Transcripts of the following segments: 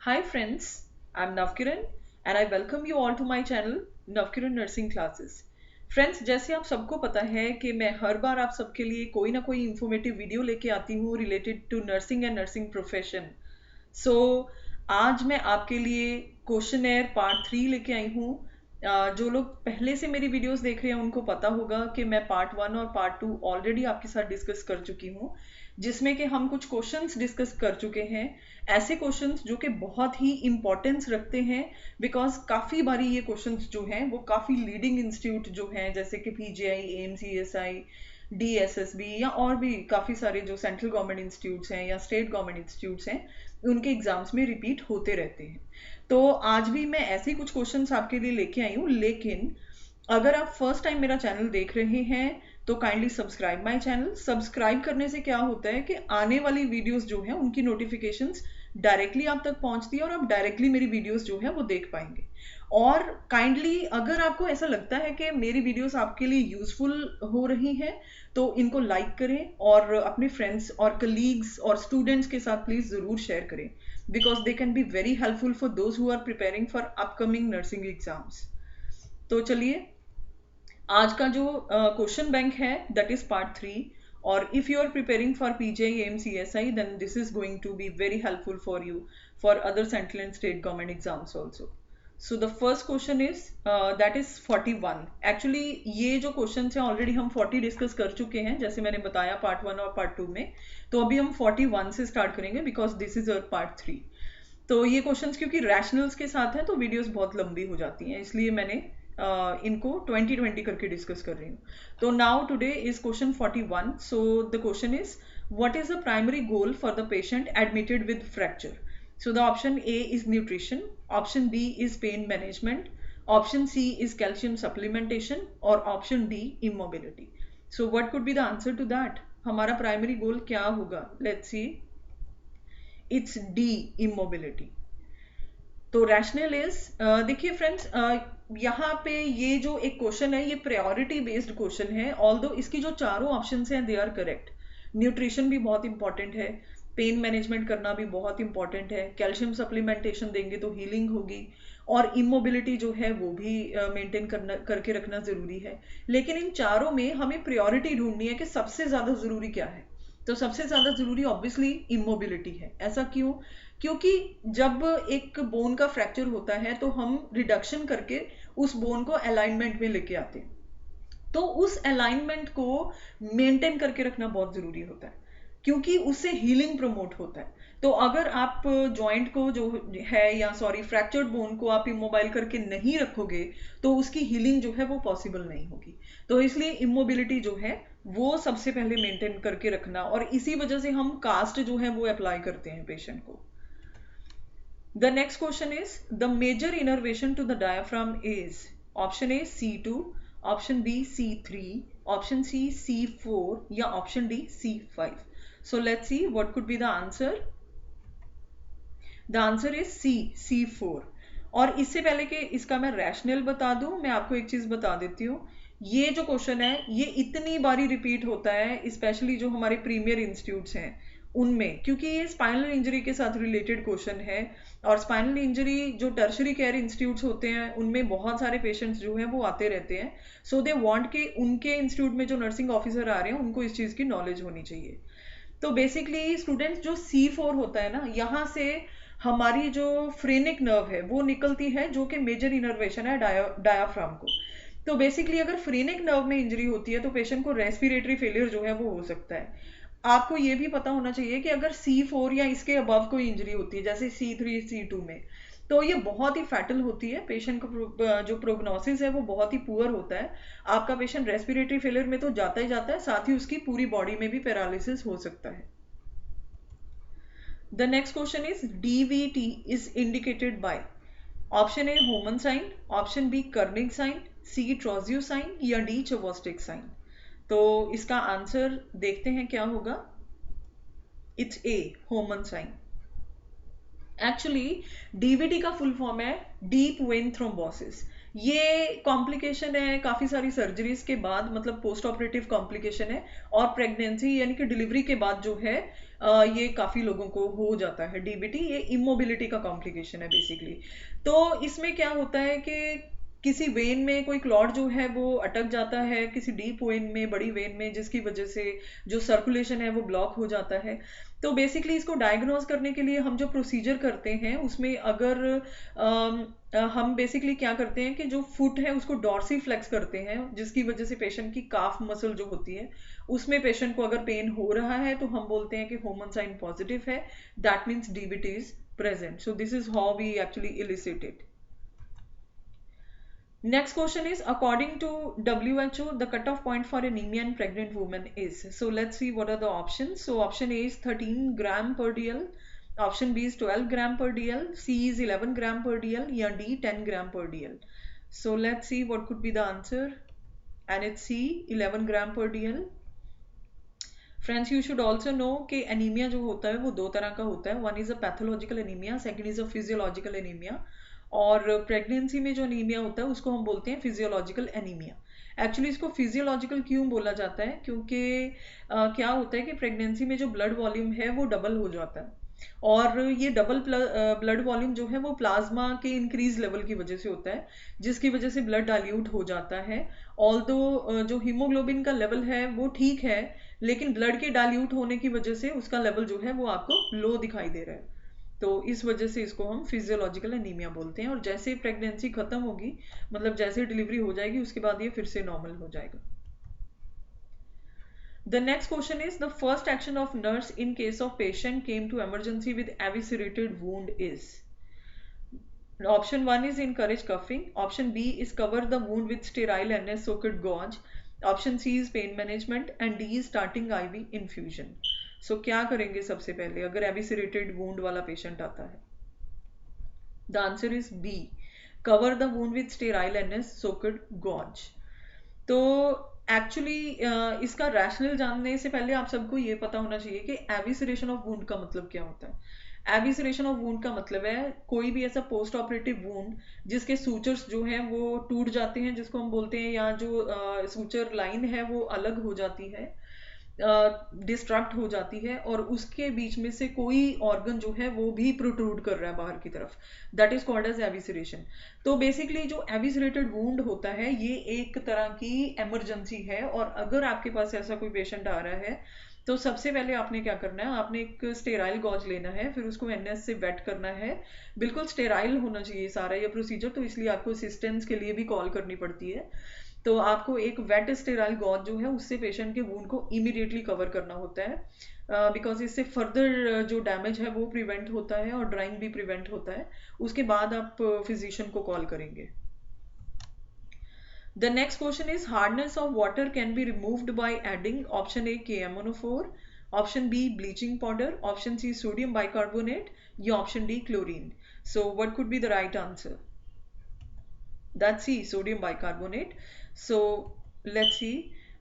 Hi friends, I'm Navkiran and I welcome you all to my channel Navkiran Nursing Classes. Friends जैसे आप सबको पता है कि मैं हर बार आप सबके लिए कोई ना कोई इंफॉर्मेटिव वीडियो लेके आती हूँ related to nursing and nursing profession. So आज मैं आपके लिए क्वेश्चनर पार्ट 3 लेके आई हूँ। जो लोग पहले से मेरी वीडियोस देख रहे हैं उनको पता होगा कि मैं पार्ट 1 और पार्ट 2 ऑलरेडी आपके साथ डिस्कस कर चुकी हूँ, जिसमें कि हम कुछ क्वेश्चंस डिस्कस कर चुके हैं। ऐसे क्वेश्चंस जो कि बहुत ही इंपॉर्टेंस रखते हैं, बिकॉज काफ़ी बारी ये क्वेश्चंस जो हैं वो काफ़ी लीडिंग इंस्टीट्यूट जो हैं जैसे कि पीजीआई, एएमसीएसआई, डीएसएसबी या और भी काफ़ी सारे जो सेंट्रल गवर्नमेंट इंस्टीट्यूट्स हैं या स्टेट गवर्नमेंट इंस्टीट्यूट्स हैं, उनके एग्जाम्स में रिपीट होते रहते हैं। तो आज भी मैं ऐसे ही कुछ क्वेश्चंस आपके लिए लेके आई हूँ, लेकिन अगर आप फर्स्ट टाइम मेरा चैनल देख रहे हैं तो kindly subscribe my channel. Subscribe करने से क्या होता है कि आने वाली वीडियोस जो हैं उनकी नोटिफिकेशंस डायरेक्टली आप तक पहुंचती है और आप डायरेक्टली मेरी वीडियोस जो है वो देख पाएंगे। और काइंडली अगर आपको ऐसा लगता है कि मेरी वीडियोस आपके लिए यूजफुल हो रही हैं तो इनको लाइक करें और अपने फ्रेंड्स और कलीग्स और स्टूडेंट्स के साथ प्लीज जरूर शेयर करें, because they can be very helpful for those who are preparing for upcoming nursing exams. तो चलिए, आज का जो क्वेश्चन बैंक है दैट इज पार्ट 3। और if you are preparing for PGI MCSI then this is going to be very helpful for you for other central and state government exams also. So the first question is that is 41। Actually ये जो question है already हम 40 discuss कर चुके हैं, जैसे मैंने बताया पार्ट 1 और पार्ट 2 में। तो अभी हम 41 से स्टार्ट करेंगे because this is our part 3। तो ये क्वेश्चंस क्योंकि रैशनल्स के साथ हैं तो वीडियोस बहुत लंबी हो जाती हैं, इसलिए मैंने इनको 20-20 करके डिस्कस कर रही हूँ। तो now today is question 41। So the question is what is the primary goal for the patient admitted with fracture. So the option A is nutrition, option B is pain management, option C is calcium supplementation और option D immobility. So what could be the answer to that? हमारा primary goal क्या होगा? Let's see. It's D, immobility. तो rationale is, देखिए friends, यहाँ पे ये जो एक क्वेश्चन है ये प्रायोरिटी बेस्ड क्वेश्चन है। ऑल्दो इसकी जो चारों ऑप्शन हैं दे आर करेक्ट। न्यूट्रिशन भी बहुत इंपॉर्टेंट है, पेन मैनेजमेंट करना भी बहुत इंपॉर्टेंट है, कैल्शियम सप्लीमेंटेशन देंगे तो हीलिंग होगी, और इमोबिलिटी जो है वो भी मेंटेन करना करके रखना जरूरी है। लेकिन इन चारों में हमें प्रायोरिटी ढूंढनी है कि सबसे ज्यादा जरूरी क्या है। तो सबसे ज्यादा जरूरी ऑब्वियसली इमोबिलिटी है। ऐसा क्यों? क्योंकि जब एक बोन का फ्रैक्चर होता है तो हम रिडक्शन करके उस बोन को अलाइनमेंट में लेके आते हैं, तो उस अलाइनमेंट को मेंटेन करके रखना बहुत जरूरी होता है, क्योंकि उससे हीलिंग प्रमोट होता है। तो अगर आप जॉइंट को जो है, या सॉरी फ्रैक्चर्ड बोन को आप इमोबाइल करके नहीं रखोगे तो उसकी हीलिंग जो है वो पॉसिबल नहीं होगी। तो इसलिए इमोबिलिटी जो है वो सबसे पहले मेंटेन करके रखना, और इसी वजह से हम कास्ट जो है वो अप्लाई करते हैं पेशेंट को। The next question is the major innervation to the diaphragm is option A C2, option B C3, option C C4 या option D C5. So let's see what could be the answer. The answer is C C4। और इससे पहले कि इसका मैं rational बता दूं, मैं आपको एक चीज बता देती हूँ। ये जो क्वेश्चन है ये इतनी बारी रिपीट होता है, स्पेशली जो हमारे प्रीमियर इंस्टीट्यूट्स हैं उनमें, क्योंकि ये स्पाइनल इंजरी के साथ रिलेटेड क्वेश्चन है। और स्पाइनल इंजरी जो टर्शरी केयर इंस्टीट्यूट्स होते हैं उनमें बहुत सारे पेशेंट्स जो हैं वो आते रहते हैं। सो दे वांट कि उनके इंस्टीट्यूट में जो नर्सिंग ऑफिसर आ रहे हैं उनको इस चीज़ की नॉलेज होनी चाहिए। तो बेसिकली स्टूडेंट्स, जो C4 होता है ना, यहाँ से हमारी जो फ्रेनिक नर्व है वो निकलती है, जो कि मेजर इनर्वेशन है डायाफ्राम को। तो बेसिकली अगर फ्रेनिक नर्व में इंजरी होती है तो पेशेंट को रेस्पिरेटरी फेलियर जो है वो हो सकता है। आपको ये भी पता होना चाहिए कि अगर C4 या इसके अबव कोई इंजरी होती है जैसे C3 C2 में, तो ये बहुत ही फैटल होती है। पेशेंट को जो प्रोग्नोसिस है वो बहुत ही पुअर होता है। आपका पेशेंट रेस्पिरेटरी फेलियर में तो जाता ही जाता है, साथ ही उसकी पूरी बॉडी में भी पैरालिसिस हो सकता है। The next question is DVT is indicated by option A Homan sign, option B Kernig sign, C Trousseau sign या D Chvostek sign। तो इसका आंसर देखते हैं क्या होगा। It's a, Homans sign. Actually DVT का फुल फॉर्म है deep vein thrombosis. ये कॉम्प्लिकेशन है काफ़ी सारी सर्जरीज के बाद, मतलब पोस्ट ऑपरेटिव कॉम्प्लिकेशन है, और प्रेगनेंसी यानी कि डिलीवरी के बाद जो है ये काफ़ी लोगों को हो जाता है डीबीटी। ये इमोबिलिटी का कॉम्प्लिकेशन है बेसिकली। तो इसमें क्या होता है कि किसी वेन में कोई क्लॉट जो है वो अटक जाता है, किसी डीप वेन में, बड़ी वेन में, जिसकी वजह से जो सर्कुलेशन है वो ब्लॉक हो जाता है। तो बेसिकली इसको डायग्नोज करने के लिए हम जो प्रोसीजर करते हैं उसमें अगर हम बेसिकली क्या करते हैं कि जो फुट है उसको डॉर्सी फ्लेक्स करते हैं, जिसकी वजह से पेशेंट की काफ मसल जो होती है उसमें पेशेंट को अगर पेन हो रहा है तो हम बोलते हैं कि होमन साइन पॉजिटिव है, that means DBT is present. So this is how we actually elicited. Next question is, according to WHO, the cutoff point for anemia in pregnant women is. So let's see what are the options. So option A is 13 gram per dl, option B is 12 gram per dl, C is 11 gram per dl, या D 10 gram per dl. So let's see what could be the answer. And it's C, 11 gram per dl. Friends, you should also know कि anaemia जो होता है वो दो तरह का होता है। One is a pathological anaemia, second is a physiological anaemia. और प्रेगनेंसी में जो एनीमिया होता है उसको हम बोलते हैं फिजियोलॉजिकल एनीमिया। एक्चुअली इसको फिजियोलॉजिकल क्यों बोला जाता है, क्योंकि क्या होता है कि प्रेगनेंसी में जो ब्लड वॉल्यूम है वो डबल हो जाता है, और ये डबल ब्लड वॉल्यूम जो है वो प्लाज्मा के इंक्रीज लेवल की वजह से होता है, जिसकी वजह से ब्लड डाइल्यूट हो जाता है। ऑल्दो जो हीमोग्लोबिन का लेवल है वो ठीक है, लेकिन ब्लड के डाइल्यूट होने की वजह से उसका लेवल जो है वो आपको लो दिखाई दे रहा है। तो इस वजह से इसको हम फिजियोलॉजिकल एनीमिया बोलते हैं। और जैसे प्रेगनेंसी खत्म होगी, मतलब जैसे डिलीवरी हो जाएगी, उसके बाद ये फिर से नॉर्मल हो जाएगा। The next question is, the first action of nurse in case of patient came to emergency with eviscerated wound is. Option 1 is encourage cuffing, option B is cover the wound with sterile NS soaked gauze, option C is pain management, and D is starting IV infusion. So क्या करेंगे सबसे पहले अगर eviscerated wound वाला patient आता है? The answer is B, cover the wound with sterile NS soaked gauze. तो actually इसका रैशनल जानने से पहले आप सबको ये पता होना चाहिए कि एविसरेशन ऑफ वुंड का मतलब क्या होता है। एविसरेशन ऑफ वुंड का मतलब है कोई भी ऐसा पोस्ट ऑपरेटिव वुंड जिसके सूचर्स जो हैं वो टूट जाते हैं, जिसको हम बोलते हैं, या जो सूचर लाइन है वो अलग हो जाती है, डिस्ट्रक्ट हो जाती है, और उसके बीच में से कोई ऑर्गन जो है वो भी प्रोट्रूड कर रहा है बाहर की तरफ, दैट इज कॉल्ड एज एविसरेशन। तो बेसिकली जो एविसरेटेड वुंड होता है ये एक तरह की इमरजेंसी है, और अगर आपके पास ऐसा कोई पेशेंट आ रहा है तो सबसे पहले आपने क्या करना है, आपने एक स्टेराइल गॉज लेना है, फिर उसको एनएस से वेट करना है। बिल्कुल स्टेराइल होना चाहिए सारा ये प्रोसीजर, तो इसलिए आपको असिस्टेंस के लिए भी कॉल करनी पड़ती है। तो आपको एक वेट स्टेराइल गॉज जो है उससे पेशेंट के वुंड को इमीडिएटली कवर करना होता है, बिकॉज इससे फर्दर जो डैमेज है वो प्रिवेंट होता है और ड्राइंग भी प्रिवेंट होता है। उसके बाद आप फिजिशियन को कॉल करेंगे। The next question is, hardness of water can be removed by adding option A KMnO4, option B bleaching powder, option C sodium bicarbonate, या option D chlorine. So what could be the right answer? That's C, sodium bicarbonate. So let's see.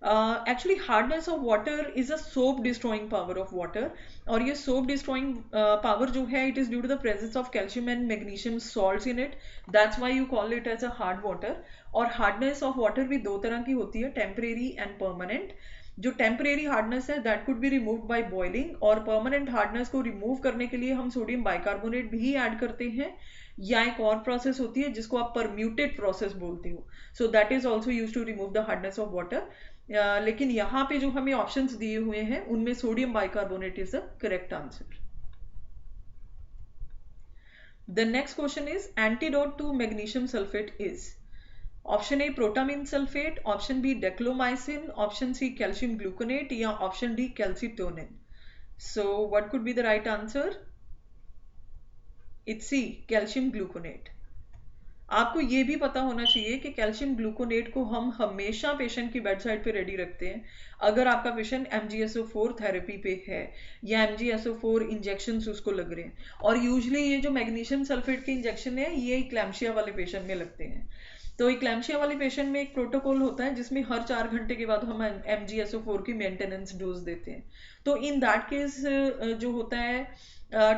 Actually hardness of water is a soap destroying power of water, और ये soap destroying power जो है it is due to the presence of calcium and magnesium salts in it, that's why you call it as a hard water। और hardness of water भी दो तरह की होती है, temporary and permanent। जो टेम्परेरी हार्डनेस है that could be remove by boiling, और परमानेंट हार्डनेस को रिमूव करने के लिए हम सोडियम बाइकार्बोनेट भी ऐड करते हैं, या एक और प्रोसेस होती है जिसको आप परम्यूटेड प्रोसेस बोलते हो। So that is also use to remove the hardness of water. लेकिन यहाँ पे जो हमें ऑप्शंस दिए हुए हैं उनमें sodium bicarbonate is the correct answer. The next question is, antidote to magnesium sulphate is. Option A protamine sulphate, option B declomycin, option C calcium gluconate, या option D calcitonin. So what could be the right answer? It's C, calcium gluconate. आपको ये भी पता होना चाहिए कि calcium gluconate को हम हमेशा पेशेंट की बेड साइड पे रेडी रखते हैं अगर आपका पेशेंट MgSO4 थेरेपी पे है या MgSO4 इंजेक्शन उसको लग रहे हैं। और यूजली ये जो मैग्नीशियम सल्फेट के इंजेक्शन है ये इक्लैम्शिया वाले पेशेंट में लगते हैं। तो इक्लैम्शिया वाले पेशेंट में एक प्रोटोकॉल होता है जिसमें हर 4 घंटे के बाद हम MgSO4 की मेंटेनेंस डोज देते हैं। तो इन दैट केस जो होता है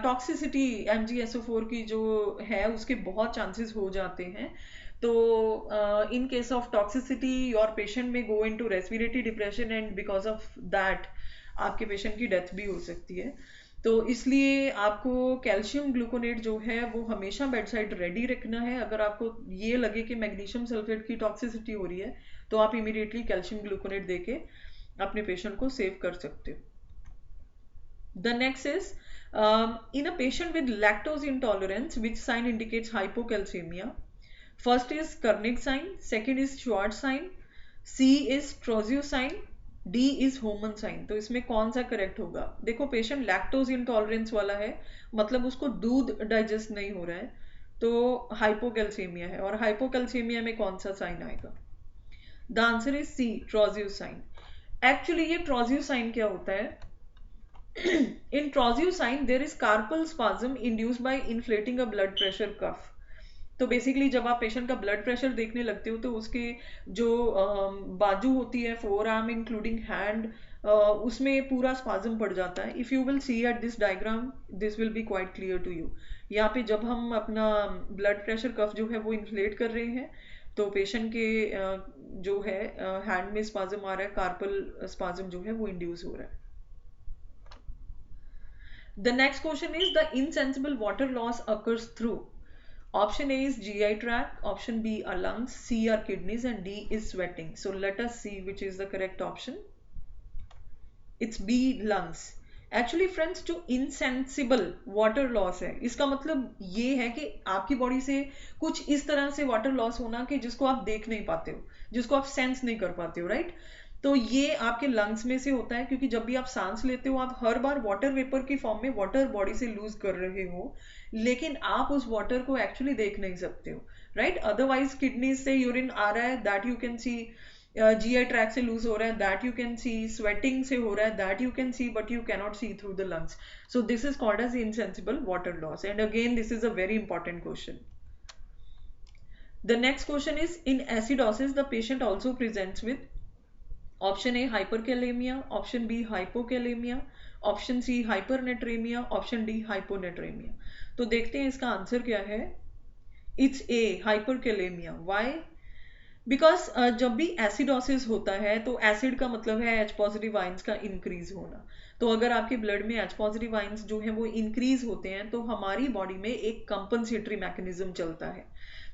टॉक्सिसिटी MgSO4 की जो है उसके बहुत चांसेस हो जाते हैं। तो in case of toxicity your patient may go into respiratory depression and because of that आपके पेशेंट की डेथ भी हो सकती है। तो इसलिए आपको कैल्शियम ग्लूकोनेट जो है वो हमेशा बेड साइड रेडी रखना है। अगर आपको ये लगे कि मैग्नीशियम सल्फेट की टॉक्सिसिटी हो रही है तो आप इमीडिएटली कैल्शियम ग्लूकोनेट देके अपने पेशेंट को सेव कर सकते हो। The next is in a patient with lactose intolerance, which sign indicates hypocalcemia? First is Kernig sign, second is Schwartz sign, C is Trousseau sign, D is Homan sign। तो इसमें कौन सा correct होगा? देखो patient lactose intolerance वाला है, मतलब उसको दूध डाइजेस्ट नहीं हो रहा है, तो हाइपोकैल्सीमिया है। और हाइपोकैल्सीमिया में कौन सा साइन आएगा? The answer is C, Trousseau sign. Actually ये ट्रोजियो साइन क्या होता है? In Trousseau sign, there is carpal spasm induced by inflating a blood pressure cuff। तो बेसिकली जब आप पेशेंट का ब्लड प्रेशर देखने लगते हो तो उसके जो बाजू होती है, फोर आर्म इंक्लूडिंग हैंड, उसमें पूरा स्पाज्म पड़ जाता है। If you will see at this diagram this will be quite clear to you. यहाँ पे जब हम अपना ब्लड प्रेशर कफ जो है वो इन्फ्लेट कर रहे हैं तो पेशेंट के जो है हैंड में स्पाज्म आ रहा है, कार्पल स्पाज्म जो है वो इंड्यूस हो रहा है। The next question is the insensible water loss occurs through. Option A is GI tract, option B are lungs, C are kidneys, and D is sweating. So let us see which is the correct option. It's B, lungs. Actually friends जो insensible water loss है इसका मतलब ये है कि आपकी body से कुछ इस तरह से वाटर लॉस होना कि जिसको आप देख नहीं पाते हो, जिसको आप सेंस नहीं कर पाते हो, राइट? तो ये आपके लंग्स में से होता है क्योंकि जब भी आप सांस लेते हो आप हर बार वाटर वेपर की फॉर्म में वाटर बॉडी से लूज कर रहे हो, लेकिन आप उस वाटर को एक्चुअली देख नहीं सकते हो, राइट? अदरवाइज किडनी से यूरिन आ रहा है, that you can see. GI tract से लूज हो रहा है, that you can see. Sweating से हो रहा है, that you can see, but you cannot see through the lungs. So this is called as insensible water loss, and again this is a very important question. The next question is, in acidosis the patient also presents with option A hyperkalemia, option B hypokalemia, option C hypernatremia, option D hyponatremia। तो देखते हैं इसका answer क्या है। It's A, hyperkalemia। Why? Because जब भी acidosis होता है तो एसिड का मतलब है एच पॉजिटिव आइंस का इंक्रीज होना। तो अगर आपके ब्लड में एच पॉजिटिव आइंस जो है वो इंक्रीज होते हैं तो हमारी बॉडी में एक कंपनसेटरी मैकेनिज्म चलता है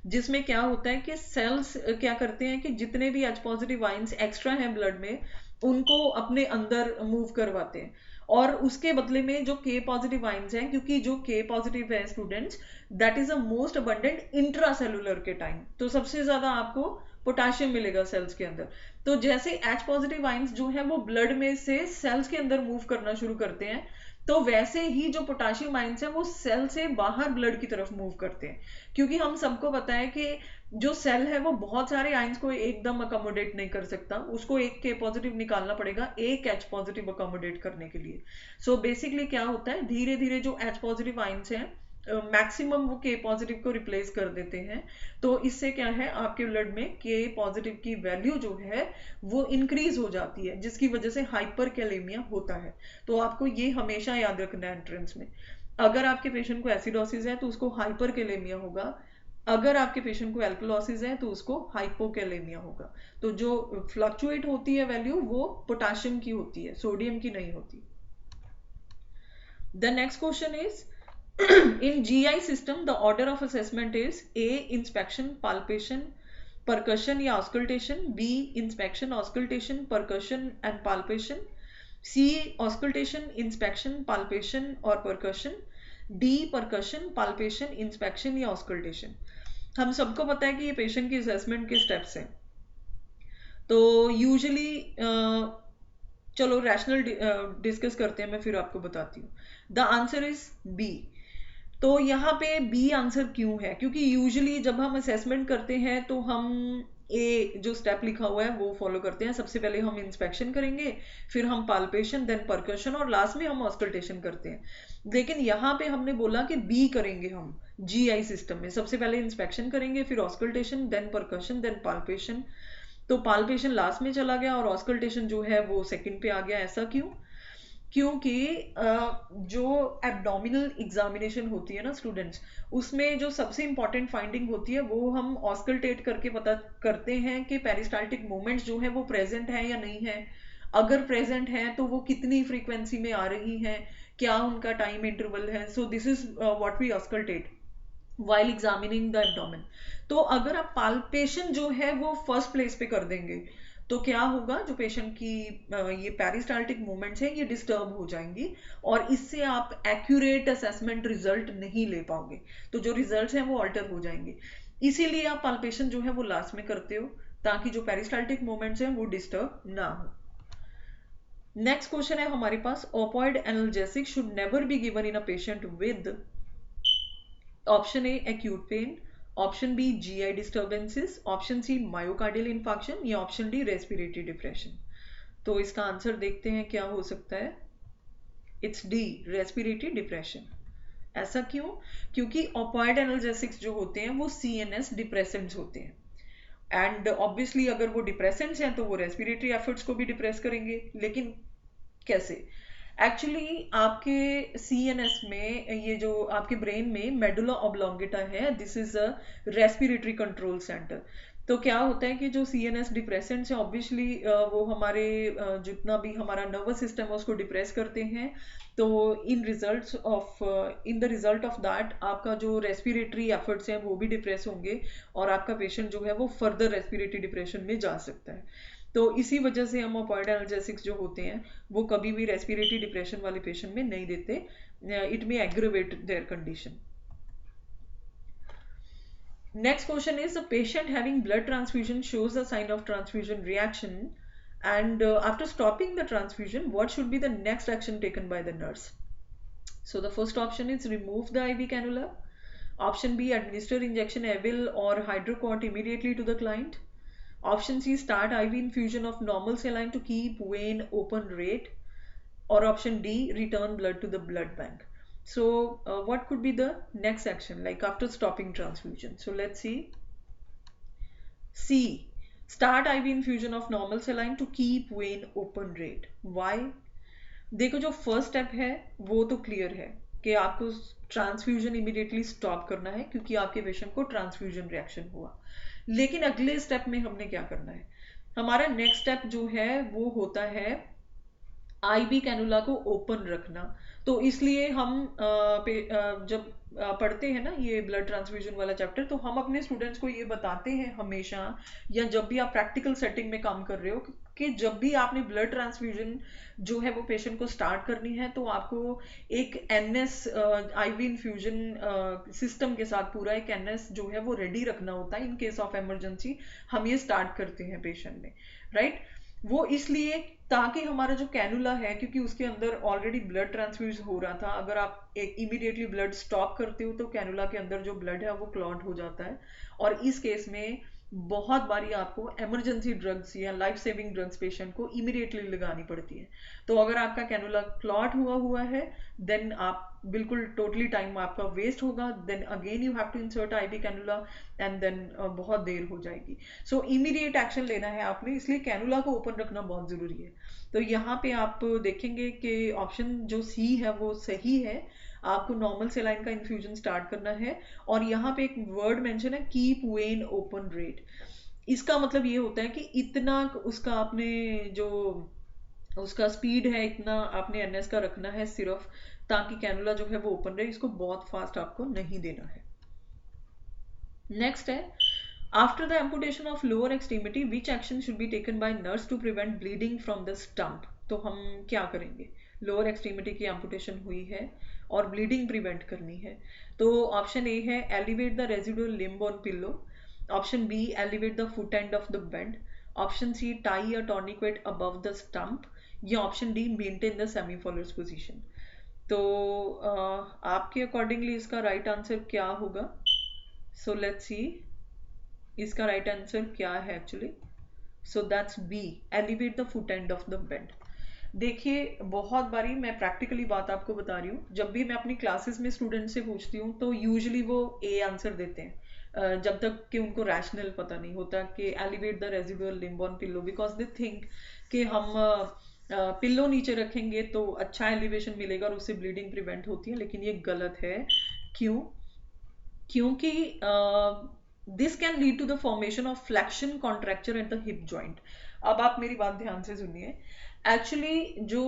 जिसमें क्या होता है कि सेल्स क्या करते हैं कि जितने भी एच पॉजिटिव आइंस एक्स्ट्रा हैं ब्लड में उनको अपने अंदर मूव करवाते हैं, और उसके बदले में जो के पॉजिटिव आइंस हैं, क्योंकि जो के पॉजिटिव है students that is a most abundant intracellular के टाइम, तो सबसे ज्यादा आपको पोटाशियम मिलेगा सेल्स के अंदर। तो जैसे एच पॉजिटिव आइंस जो है वो ब्लड में से सेल्स के अंदर मूव करना शुरू करते हैं, तो वैसे ही जो पोटाशियम आइंस है वो सेल से बाहर ब्लड की तरफ मूव करते हैं, क्योंकि हम सबको पता है कि जो सेल है वो बहुत सारे आइंस को एकदम अकोमोडेट नहीं कर सकता, उसको एक के पॉजिटिव निकालना पड़ेगा एक एच पॉजिटिव अकोमोडेट करने के लिए। सो बेसिकली क्या होता है, धीरे धीरे जो एच पॉजिटिव आइंस हैं मैक्सिमम वो के पॉजिटिव को रिप्लेस कर देते हैं। तो इससे क्या है, आपके ब्लड में के पॉजिटिव की वैल्यू जो है वो इंक्रीज हो जाती है, जिसकी वजह से हाइपर कैलेमिया होता है। तो आपको ये हमेशा याद रखना है एंट्रेंस में। अगर आपके पेशेंट को एसिडोसिस है तो उसको हाइपर कैलेमिया होगा, अगर आपके पेशेंट को एल्कलोसिस है तो उसको हाइपोकैलेमिया होगा। तो जो फ्लक्चुएट होती है वैल्यू वो पोटाशियम की होती है, सोडियम की नहीं होती। The next question is, in GI system the order of assessment is A inspection, palpation, percussion या auscultation, B inspection, auscultation, percussion and palpation, C auscultation, inspection, palpation और percussion, D percussion, palpation, inspection या auscultation। हम सबको पता है कि ये patient की असेसमेंट के स्टेप्स हैं। तो यूजुअली चलो रैशनल डिस्कस करते हैं, मैं फिर आपको बताती हूँ। The answer is B. तो यहाँ पे बी आंसर क्यों है, क्योंकि यूजुअली जब हम असेसमेंट करते हैं तो हम ए जो स्टेप लिखा हुआ है वो फॉलो करते हैं। सबसे पहले हम इंस्पेक्शन करेंगे, फिर हम पाल्पेशन, देन परकशन और लास्ट में हम ऑस्कल्टेशन करते हैं। लेकिन यहाँ पे हमने बोला कि बी करेंगे हम जीआई सिस्टम में, सबसे पहले इंस्पेक्शन करेंगे, फिर auscultation, then percussion, then palpation. तो पाल्पेशन लास्ट में चला गया और ऑस्कल्टेशन जो है वो सेकंड पे आ गया, ऐसा क्यों? क्योंकि जो एब्डोमिनल एग्जामिनेशन होती है ना स्टूडेंट्स, उसमें जो सबसे इंपॉर्टेंट फाइंडिंग होती है वो हम ऑस्कल्टेट करके पता करते हैं कि पेरिस्टाल्टिक मूवमेंट्स जो है वो प्रेजेंट है या नहीं है। अगर प्रेजेंट है तो वो कितनी फ्रीक्वेंसी में आ रही हैं, क्या उनका टाइम इंटरवल है। So this is what we auscultate while examining the abdomen. तो अगर आप पाल्पेशन जो है वो फर्स्ट प्लेस पे कर देंगे तो क्या होगा, जो पेशेंट की ये पेरिस्टाल्टिक मूवमेंट्स हैं ये डिस्टर्ब हो जाएंगी और इससे आप एक्यूरेट असेसमेंट रिजल्ट नहीं ले पाओगे। तो जो रिजल्ट्स हैं वो ऑल्टर हो जाएंगे। इसीलिए आप पाल्पेशन जो है वो लास्ट में करते हो, ताकि जो पेरिस्टाल्टिक मूवमेंट्स हैं वो डिस्टर्ब ना हो। नेक्स्ट क्वेश्चन है हमारे पास, opioid analgesic should never be given in a patient with option A acute pain, option B GI disturbances, option C myocardial infarction या ऑप्शन डी रेस्पिरेटरी डिप्रेशन। तो इसका आंसर देखते हैं क्या हो सकता है। It's D, respiratory depression. ऐसा क्यों? क्योंकि ऑपॉइड एनाल्जेसिक्स जो होते हैं वो सीएनएस डिप्रेसेंट्स होते हैं, एंड ऑब्वियसली अगर वो डिप्रेसेंट्स हैं तो वो रेस्पिरेटरी एफर्ट्स को भी डिप्रेस करेंगे। लेकिन कैसे? एक्चुअली आपके सीएनएस में, ये जो आपके ब्रेन में मेडुला ऑब्लोंगेटा है, this is a respiratory control centre. तो क्या होता है कि जो सीएनएस डिप्रेसेंट्स हैं ऑब्वियसली वो हमारे जितना भी हमारा नर्वस सिस्टम है उसको डिप्रेस करते हैं। तो in the result of that आपका जो रेस्पिरेटरी एफर्ट्स हैं वो भी डिप्रेस होंगे और आपका पेशेंट जो है वो फर्दर रेस्पिरेटरी डिप्रेशन में जा सकता है। तो इसी वजह से हम ऑपॉइड एनाल्जेसिक्स जो होते हैं वो कभी भी रेस्पिरेटरी डिप्रेशन वाले पेशेंट में नहीं देते। It may aggravate there condition. Next question is, a patient having blood transfusion shows a sign of transfusion reaction, and after stopping the transfusion, what should be the next action taken by the nurse? So the first option is remove the IV cannula. Option B, administer injection Avil or hydrocort immediately to the client. Option C, start IV infusion of normal saline to keep vein open rate. Or option D, return blood to the blood bank. So what could be the next action, like after stopping transfusion? So let's see. C, start IV infusion of normal saline to keep vein open rate. Why? देखो, जो first step है वो तो clear है कि आपको transfusion immediately stop करना है क्योंकि आपके पेशेंट को ट्रांसफ्यूजन रिएक्शन हुआ। लेकिन अगले स्टेप में हमने क्या करना है? हमारा नेक्स्ट स्टेप जो है वो होता है आईवी कैनुला को ओपन रखना। तो इसलिए हम जब पढ़ते हैं ना ये ब्लड ट्रांसफ्यूजन वाला चैप्टर, तो हम अपने स्टूडेंट्स को ये बताते हैं हमेशा, या जब भी आप प्रैक्टिकल सेटिंग में काम कर रहे हो, कि जब भी आपने ब्लड ट्रांसफ्यूजन जो है वो पेशेंट को स्टार्ट करनी है तो आपको एक एनएस आईवी इन्फ्यूजन सिस्टम के साथ पूरा एक एनएस जो है वो रेडी रखना होता है इन केस ऑफ इमरजेंसी हम ये स्टार्ट करते हैं पेशेंट में, राइट। वो इसलिए ताकि हमारा जो कैनुला है, क्योंकि उसके अंदर ऑलरेडी ब्लड ट्रांसफ्यूज हो रहा था, अगर आप एक इमीडिएटली ब्लड स्टॉप करते हो तो कैनुला के अंदर जो ब्लड है वो क्लॉट हो जाता है। और इस केस में बहुत बारी आपको इमरजेंसी ड्रग्स या लाइफ सेविंग ड्रग्स पेशेंट को इमीडिएटली लगानी पड़ती है। तो अगर आपका कैनुला क्लॉट हुआ हुआ है देन आप बिल्कुल टोटली टाइम आपका वेस्ट होगा, then again you have to insert IV cannula and then बहुत देर हो जाएगी। सो इमीडिएट एक्शन लेना है आपने, इसलिए कैनुला को ओपन रखना बहुत जरूरी है। तो यहाँ पे आप देखेंगे कि ऑप्शन जो सी है वो सही है, आपको नॉर्मल सेलाइन का इन्फ्यूजन स्टार्ट करना है। और यहाँ पे एक वर्ड मेंशन है, कीप वेन ओपन रेट। इसका मतलब ये होता है कि इतना उसका आपने जो उसका स्पीड है इतना आपने एनएस का रखना है सिर्फ, ताकि कैनुला जो है वो ओपन रहे, इसको बहुत फास्ट आपको नहीं देना है। नेक्स्ट है, after the amputation of lower extremity which action should be taken by nurse to prevent bleeding from the stump. तो हम क्या करेंगे? लोअर एक्सट्रीमिटी की एम्पुटेशन हुई है और ब्लीडिंग प्रिवेंट करनी है, तो ऑप्शन ए है elevate the residual limb on pillow, option B elevate the foot end of the bed, option C tie a tourniquet above the stump, या option D maintain the semi Fowler's position. तो आपके accordingly इसका right answer क्या होगा? So let's see इसका right answer क्या है actually. So that's B, elevate the foot end of the bed. देखिए, बहुत बारी मैं प्रैक्टिकली बात आपको बता रही हूँ, जब भी मैं अपनी क्लासेस में स्टूडेंट से पूछती हूँ तो यूजुअली वो ए आंसर देते हैं, जब तक कि उनको रैशनल पता नहीं होता कि elevate the residual limb on pillow, because they think कि हम पिल्लो नीचे रखेंगे तो अच्छा एलिवेशन मिलेगा और उससे ब्लीडिंग प्रिवेंट होती है, लेकिन ये गलत है। क्यों? क्योंकि this can lead to the formation of flexion contracture at the hip joint. अब आप मेरी बात ध्यान से सुनिए। एक्चुअली जो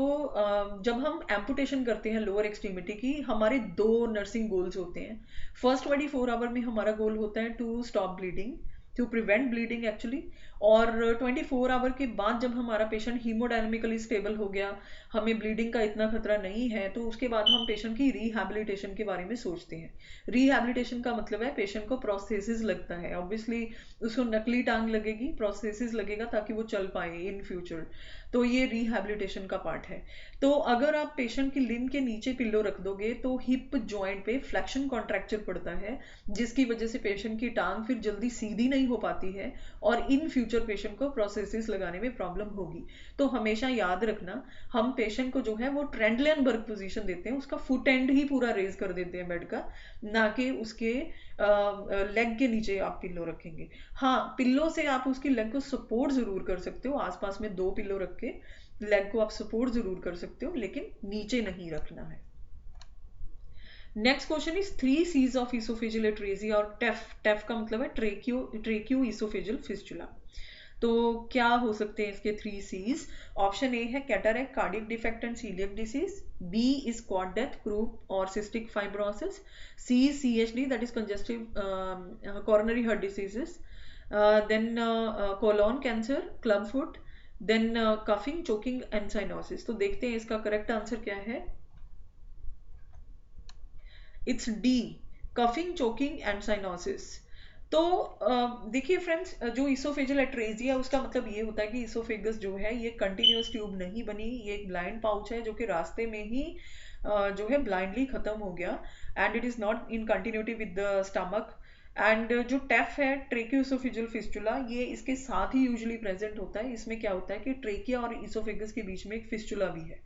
जब हम एम्पुटेशन करते हैं लोअर एक्सट्रीमिटी की, हमारे दो नर्सिंग गोल्स होते हैं। फर्स्ट 24 आवर में हमारा गोल होता है to stop bleeding, to prevent bleeding actually. और 24 आवर के बाद जब हमारा पेशेंट हीमोडायनेमिकली स्टेबल हो गया, हमें ब्लीडिंग का इतना खतरा नहीं है, तो उसके बाद हम पेशेंट की रिहैबिलिटेशन के बारे में सोचते हैं। रिहैबिलिटेशन का मतलब है पेशेंट को प्रोस्थेसिस लगता है, ऑब्वियसली उसको नकली टांग लगेगी, प्रोस्थेसिस लगेगा ताकि वो चल पाए इन फ्यूचर। तो ये रिहैबिलिटेशन का पार्ट है। तो अगर आप पेशेंट की लिम्ब के नीचे पिल्लो रख दोगे तो हिप जॉइंट पे फ्लेक्शन कॉन्ट्रैक्चर पड़ता है, जिसकी वजह से पेशेंट की टांग फिर जल्दी सीधी नहीं हो पाती है और इन फ्यूचर पेशेंट को प्रोस्थेसिस लगाने में प्रॉब्लम होगी। तो हमेशा याद रखना, हम पेशेंट को जो है वो ट्रेंडलेनबर्ग पोजीशन देते हैं, उसका फुट एंड ही पूरा रेज कर देते हैं बेड का, ना कि उसके लेग के नीचे आप पिल्लो रखेंगे। हाँ, पिल्लो से आप उसकी लेग को सपोर्ट जरूर कर सकते हो, आसपास में दो पिल्लो रख के लेग को आप सपोर्ट जरूर कर सकते हो, लेकिन नीचे नहीं रखना है। Next question is 3 C's of oesophageal atresia और टेफ। टेफ का मतलब है ट्रेक्यू इसोफेजियल फिस्टुला। तो क्या हो सकते हैं इसके 3 C's? ऑप्शन ए है cataract, cardiac defect and celiac disease. B is quad death, croup और cystic fibrosis. C is CHD, that is congestive coronary heart diseases. Then colon cancer, club foot, then coughing, choking and cyanosis। तो देखते हैं इसका correct answer क्या है। It's D, coughing, choking and cyanosis. तो देखिए friends, जो इसोफेजियल एट्रेसिया उसका मतलब ये होता है कि इसोफेगस जो है ये कंटिन्यूस ट्यूब नहीं बनी, ये एक ब्लाइंड पाउच है जो कि रास्ते में ही जो है ब्लाइंडली खत्म हो गया, and it is not in continuity with the stomach. And जो टेफ है, ट्रेकियोसोफेजियल फिस्टुला, ये इसके साथ ही यूजुअली प्रेजेंट होता है। इसमें क्या होता है कि ट्रेकिया और इसोफेगस के बीच में एक फिस्टुला भी है।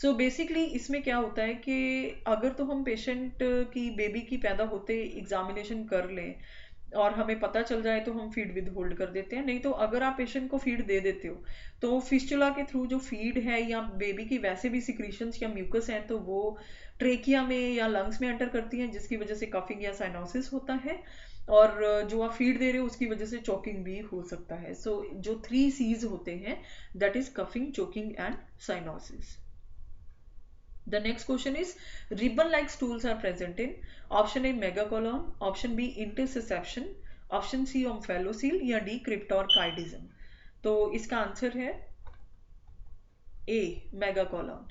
सो बेसिकली इसमें क्या होता है कि अगर तो हम पेशेंट की बेबी की पैदा होते एग्जामिनेशन कर लें और हमें पता चल जाए तो हम फीड विद होल्ड कर देते हैं, नहीं तो अगर आप पेशेंट को फीड दे देते हो तो फिस्टुला के थ्रू जो फीड है या बेबी की वैसे भी सिक्रीशंस या म्यूकस हैं तो वो ट्रेकिया में या लंग्स में एंटर करती हैं, जिसकी वजह से कफिंग या साइनोसिस होता है, और जो आप फीड दे रहे हो उसकी वजह से चोकिंग भी हो सकता है। सो जो 3 C's होते हैं, that is coughing, choking and cyanosis. The next question is ribbon-like stools are present in option A megacolon, option B intussusception, option C omphalocele या D cryptorchidism। तो इसका आंसर है A मेगाकोलॉन।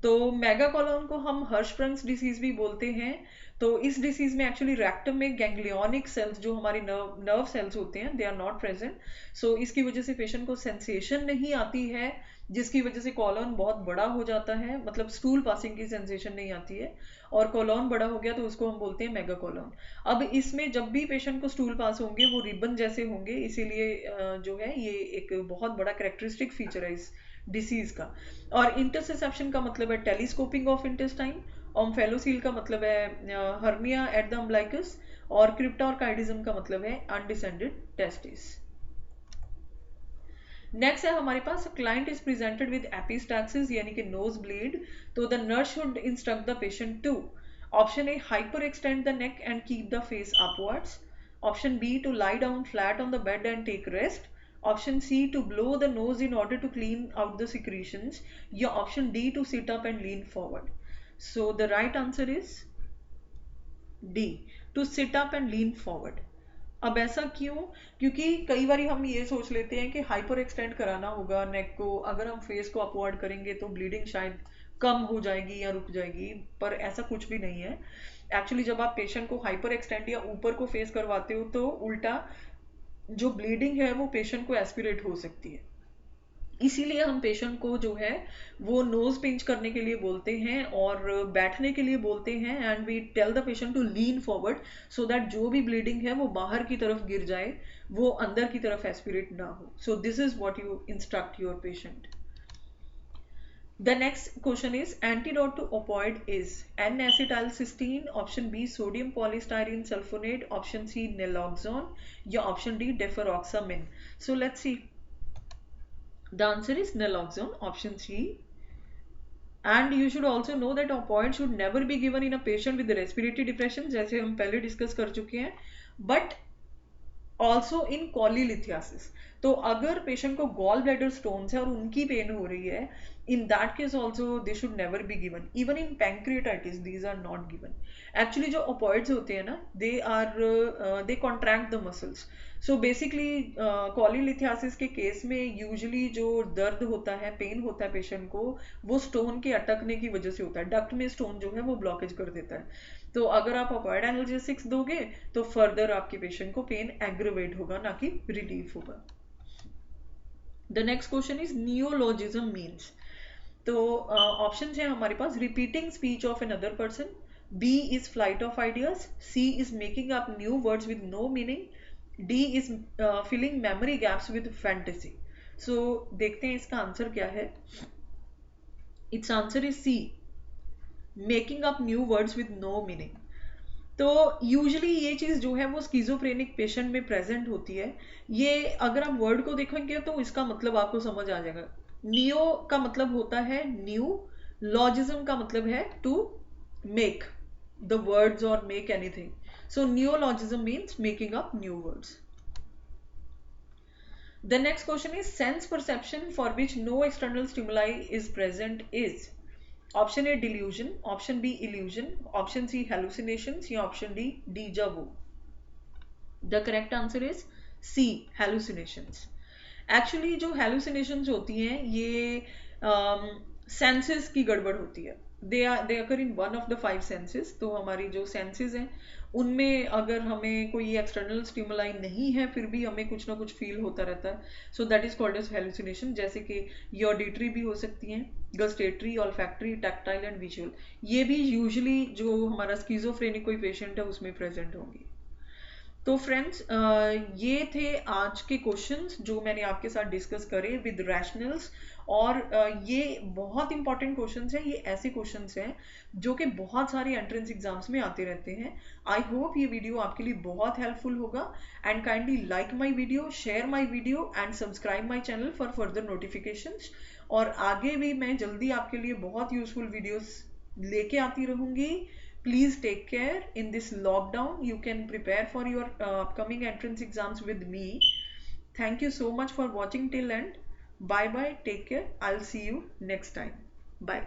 तो मेगाकोलॉन को हम हर्शप्रंग्स डिसीज भी बोलते हैं। तो इस डिसीज में एक्चुअली रेक्टम में गैंग्लियोनिक सेल्स जो हमारे नर्व सेल्स होते हैं, दे आर नॉट प्रेजेंट। सो इसकी वजह से पेशेंट को सेंसेशन नहीं आती है, जिसकी वजह से कॉलॉन बहुत बड़ा हो जाता है, मतलब स्टूल पासिंग की सेंसेशन नहीं आती है, और कॉलॉन बड़ा हो गया तो उसको हम बोलते हैं मेगाकोलॉन। अब इसमें जब भी पेशेंट को स्टूल पास होंगे वो रिबन जैसे होंगे, इसीलिए जो है ये एक बहुत बड़ा कैरेक्टरिस्टिक फीचर है इस डिसीज का। और इंटरसेप्शन का मतलब है टेलीस्कोपिंग ऑफ इंटेस्टाइन, ओम्फेलोसील का मतलब है हर्निया एट द अम्बलाइकस, और क्रिप्टोर्काइडिज्म का मतलब है अनडिसेंडेड टेस्टिस। नेक्स्ट है हमारे पास client is presented with epistaxis यानी कि नोज ब्लीड, तो the nurse should instruct the patient to option A hyper extend the neck and keep the face upwards, option B to lie down flat on the bed and take rest, option C to blow the nose in order to clean out the secretions, या option D to sit up and lean forward. So the right answer is D, to sit up and lean forward. अब ऐसा क्यों? क्योंकि कई बार हम ये सोच लेते हैं कि हाइपर एक्सटेंड कराना होगा नेक को, अगर हम फेस को अपवर्ड करेंगे तो ब्लीडिंग शायद कम हो जाएगी या रुक जाएगी, पर ऐसा कुछ भी नहीं है। एक्चुअली जब आप पेशेंट को हाइपर एक्सटेंड या ऊपर को फेस करवाते हो तो उल्टा जो ब्लीडिंग है वो पेशेंट को एस्पिरेट हो सकती है, इसीलिए हम पेशेंट को जो है वो नोज पिंच करने के लिए बोलते हैं और बैठने के लिए बोलते हैं, and we tell the patient to lean forward so that जो भी ब्लीडिंग है वो बाहर की तरफ गिर जाए, वो अंदर की तरफ एस्पिरेट ना हो। सो this is what you instruct your patient. The next question is antidote to opioid is N-acetylcysteine, option B sodium polystyrene sulfonate, option C naloxone, या option D deferoxamine। So let's see. The answer is naloxone, option C. And you should also know that opioid should never be given in a patient with respiratory depression, जैसे हम पहले discuss कर चुके हैं, but also in कॉलीलिथियासिस। तो अगर patient को gall bladder stones है और उनकी पेन हो रही है, in that case also they should never be given. Even in pancreatitis these are not given. Actually जो ओपॉइड्स होते हैं ना, they contract the muscles. So basically cholelithiasis के केस में यूजुअली जो दर्द होता है, पेन होता है पेशेंट को, वो स्टोन के अटकने की वजह से होता है। डक्ट में स्टोन जो है वो ब्लॉकेज कर देता है। तो अगर आप ऑपॉइड एनाल्जेसिक्स दोगे तो फर्दर आपके पेशेंट को पेन एग्रेवेट होगा, ना कि रिलीफ होगा। The next question is neologism means. तो ऑप्शन है हमारे पास repeating speech of an other person, B is flight of ideas, C is making up new words with no meaning, D is filling memory gaps with fantasy. So देखते हैं इसका answer क्या है। It's answer is C, making up new words with no meaning. तो usually ये चीज़ जो है वो स्किज़ोफ्रेनिक पेशेंट में प्रेजेंट होती है। ये अगर आप वर्ड को देखेंगे तो इसका मतलब आपको समझ आ जाएगा। नियो का मतलब होता है न्यू, लॉजिज्म का मतलब है टू मेक द वर्ड्स और make anything. So नियोलॉजिज्म means making up new words. The next question is sense perception for which no external stimuli is present is option A delusion, option B illusion, option C hallucinations या option D deja vu. The correct answer is C hallucinations. Actually जो hallucinations होती हैं ये senses की गड़बड़ होती है। They occur in one of the 5 senses. तो हमारी जो सेंसेस हैं उनमें अगर हमें कोई एक्सटर्नल स्टिमुलाई नहीं है फिर भी हमें कुछ ना कुछ फील होता रहता है। So that is called as hallucination. जैसे कि ये ऑडिटरी भी हो सकती हैं, gustatory, olfactory, tactile and visual. ये भी यूजुअली जो हमारा स्किज़ोफ्रेनिक कोई पेशेंट है उसमें प्रेजेंट होंगी। तो फ्रेंड्स ये थे आज के क्वेश्चंस जो मैंने आपके साथ डिस्कस करे विद रैशनल्स। और ये बहुत इंपॉर्टेंट क्वेश्चंस हैं। ये ऐसे क्वेश्चंस हैं जो कि बहुत सारे एंट्रेंस एग्जाम्स में आते रहते हैं। आई होप ये वीडियो आपके लिए बहुत हेल्पफुल होगा। And kindly like my video, share my video and subscribe my channel for further notifications. और आगे भी मैं जल्दी आपके लिए बहुत यूजफुल वीडियोस लेके आती रहूंगी। Please take care in this lockdown. You can prepare for your upcoming entrance exams with me. Thank you so much for watching till end. Bye bye. Take care. I'll see you next time. Bye.